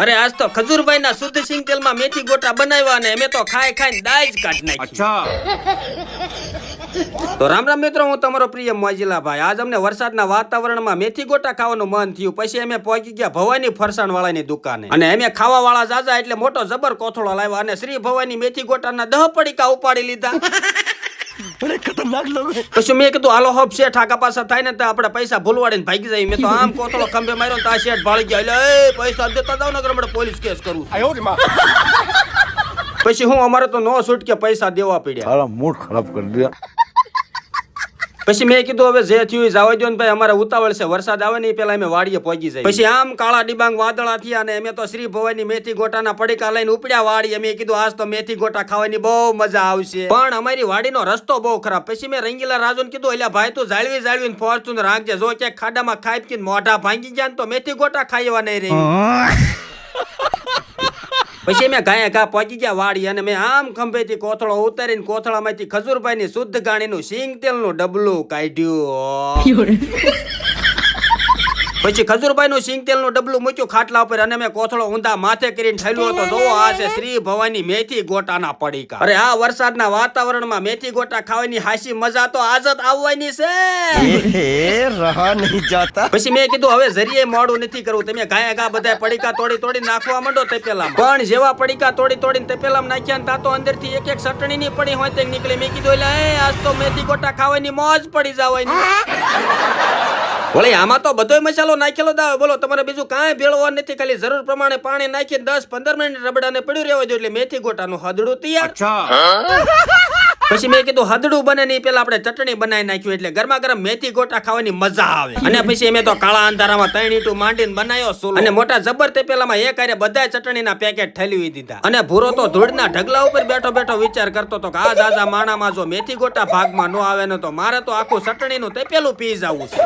અરે આજ તો ખજૂરભાઈ ના શુદ્ધ સિંગ તેલ માં મેથી ગોટા બનાવ્યા અને અમે તો ખાઈ ખાઈને દાજ કાઢી નાખી. अच्छा તો રામ રામ મિત્રો, હું તમારો પ્રિય મોજીલા ભાઈ. આજ અમને વરસાદના વાતાવરણમાં મેથી ગોટા ખાવાનું મન થયું. પછી અમે પહોંચી ગયા ભવાની ફરસાણ વાળાની દુકાને અને અમે ખાવા વાળા જાજા એટલે મોટો જબર કોથળો લાવ્યા અને શ્રી ભવાની મેથી ગોટાના 10 પડીકા ઉપાડી લીધા. પછી મેં કીધું હાલો હબ શેઠ આગા પાછા થાય ને તો આપણે પૈસા ભૂલવાડીને ભાગી જાય. મેં તો આમ કોથળો ખંભે માર્યો તો આ શેઠ ભાળી ગયા. એટલે એ પૈસા દેતા જાવ ને આપણે પોલીસ કેસ કરું. પછી હું અમારે તો નો છૂટ કે પૈસા દેવા પડ્યા. सारा मूड खराब कर दिया। પછી મેં કીધું હવે જે થયું જવા દો ને ભાઈ, અમારે ઉતાવળ છે, વરસાદ આવે ને પેલા અમે વાડીએ પહોંચી જાય. પછી આમ કાળા ડિબાંગ વાદળા થયા અને અમે તો શ્રી ભવાની મેથી ગોટાના પડીકા લઈને ઉપડ્યા વાડી. અમે કીધું આજ તો મેથી ગોટા ખાવાની બહુ મજા આવશે, પણ અમારી વાડીનો રસ્તો બહુ ખરાબ. પછી મેં રંગીલા રાજુને કીધું એટલે ભાઈ તું જાળવીને ફોર્ચ્યુનર રાખજે, જો ક્યાંક ખાડામાં ખાઈ પીને મોઢા ભાંગી ગયા ને તો મેથી ગોટા ખાઈવા નહીં રહી. પછી મેં ગાયા ઘા પહોંચી ગયા વાડી અને મેં આમ ખંભેથી કોથળો ઉતારીને કોથળામાંથી ખજૂરભાઈની શુદ્ધ ગાણીનું સિંગ તેલનું ડબલું કાઢ્યું. પછી ખજૂરભાઈનું સિંગ તેલનું ડબલું મૂક્યું ખાટલા ઉપર અને મેં કોથળો ઊંધા માથે કરીને ઠેલ્યો હતો. જો આ છે શ્રી ભવાની મેથી ગોટાના પડીકા. અરે આ વરસાદના વાતાવરણમાં મેથી ગોટા ખાવાની હાસી મજા તો આજ જ આવવાની છે. रहा नहीं जाता। પછી મેં કીધું હવે જરીએ મોડું નથી કરવું, તમે ગાયા ગા બધા પડીકા તોડી નાખવા માંડો તપેલામાં. પણ જેવા પડીકા તોડીને તપેલામાં નાખ્યા ને તા તો અંદરથી એક ચટણી ની પડી હોય તે નીકળી. મેં કીધું એટલે આજ તો મેથી ગોટા ખાવાની મોજ પડી જવાની. વળી આમાં તો બધોય મસાલો નાખેલો દાવે. બોલો તમારે બીજું કાંઈ ભેળવા નથી, ખાલી જરૂર પ્રમાણે પાણી નાખીને 10-15 મિનિટ રબડાને પડ્યું રહેવા જોઈએ એટલે મેથી ગોટાનું હદડું તૈયાર. પછી મેં કીધું હદડું બને નહીં પેલા આપણે ચટણી બનાવી નાખ્યું એટલે ગરમા ગરમ મેથી ગોટા ખાવાની મજા આવે. અને પછી મેં તો કાળા અંધારામાં 3 ઈંટું માંડીને બનાવ્યો સુલો અને મોટા જબર તે પેલામાં એક આરે બધા ચટણીના પેકેટ ઠેલવી દીધા. અને ભૂરો તો ધૂળના ઢગલા ઉપર બેઠો વિચાર કરતો તો કે આ જાજા માણામાં જો મેથી ગોટા ભાગમાં ન આવે ને તો મારે તો આખું ચટણીનું તેપેલું પી જવું છે.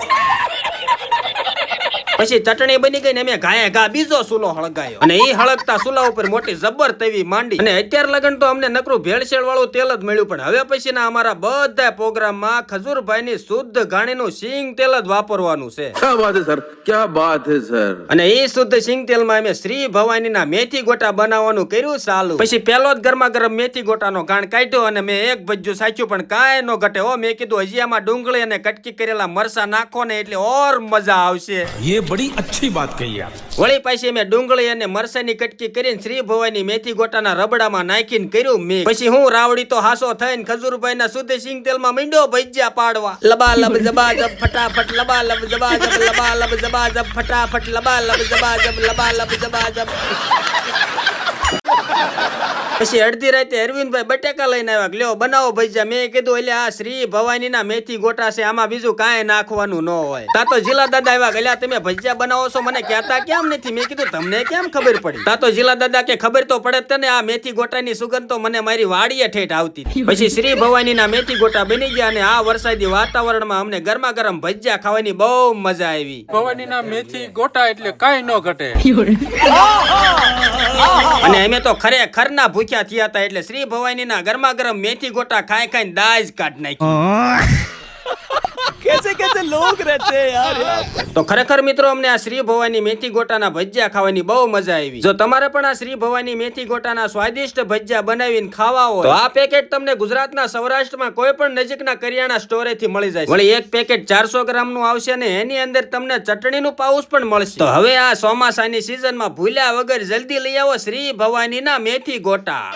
પછી ચટણી બની ગઈ ને મેં ગાયા ઘા બીજો સુલો હળગાયો અને એ હળગતા સુલા ઉપર મોટી જબર તવી માંડી. અને અત્યાર લગન તો અમને નકરું ભેળસેળ વાળું તેલ જ મળ્યું, પણ હવે પછી ના અમારા બધા પ્રોગ્રામમાં ખજૂરભાઈની શુદ્ધ ગાણીનું સિંગ તેલ જ વાપરવાનું છે. क्या बात है सर, क्या बात है सर। અને એ શુદ્ધ સિંગ તેલમાં અમે શ્રી ભવાનીના મેથી ગોટા બનાવવાનું કર્યું ચાલુ. પછી પેલો જ ગરમા ગરમ મેથી ગોટાનો ગાણ કાઢ્યો અને મેં એક ભજ્જું સાચ્યું, પણ કાંઈ નો ઘટે. હો મેં કીધું હજી આમાં ડુંગળી અને કટકી કરેલા મરસા નાખો ને એટલે ઓર મજા આવશે. बड़ी अच्छी बात कही आप। વળી પાછી મેં ડુંગળી અને મરસાની કટકી કરીને શ્રી ભવાની મેથી ગોટાના રબડામાં નાખીને કર્યું મેં. પછી હું રાવડી તો હાસો થઈને ખજૂરભાઈના શુદ્ધ સિંગ તેલમાં મીંડો ભજીયા પાડવા. લબાલબ જબાજબ ફટાફટ લબાલબ જબાજબ લબાલબ જબાજબ ફટાફટ લબાલબ જબાજબ લબાલબ જબાજબ. પછી અડધી રાતે અરવિંદભાઈ બટેકા લઈને આવ્યા, લ્યો બનાવો ભજીયા. મેં કીધું એટલે આ શ્રી ભવાનીના મેથી ગોટા છે, આમાં બીજું કાંઈ નાખવાનું ન હોય. તા તો જીલા દાદા આવ્યા, એટલે તમે ભજીયા બનાવો છો મને કહેતા કેમ નથી? મેં કીધું તમને કેમ ખબર પડી? તા તો જીલા દાદા કે ખબર તો પડે તને, આ મેથી ગોટાની સુગંધ તો મને મારી વાડીએ ઠેઠ આવતી. પછી શ્રી ભવાનીના મેથી ગોટા બની ગયા અને આ વરસાદી વાતાવરણમાં અમને ગરમા ગરમ ભજીયા ખાવાની બહુ મજા આવી. ભવાનીના મેથી ગોટા એટલે કાંઈ ન ઘટે. અને અમે તો ખરેખરના ભૂખ્યા થયા હતા એટલે શ્રી ભવાનીના ગરમા ગરમ મેથી ગોટા ખાઈને દાજ કાઢી નાખી. कैसे लोग रहते हैं यार। તો ખરેખર મિત્રો અમને આ શ્રી ભવાની મેથી ગોટાના ભજીયા ખાવાની બહુ મજા આવી. જો તમારે પણ આ શ્રી ભવાની મેથી ગોટાના સ્વાદિષ્ટ ભજીયા બનાવીને ખાવા હોય તો આ પેકેટ તમને ગુજરાતના સૌરાષ્ટ્રમાં કોઈ પણ નજીકના કરિયાણા સ્ટોરેથી મળી જાય. વળી એક પેકેટ 400 ગ્રામનું આવશે ને એની અંદર તમને ચટણીનું પાઉચ પણ મળશે. તો હવે આ ચોમાસાની સિઝનમાં ભૂલ્યા વગર જલ્દી લઈ આવો શ્રી ભવાનીના મેથી ગોટા.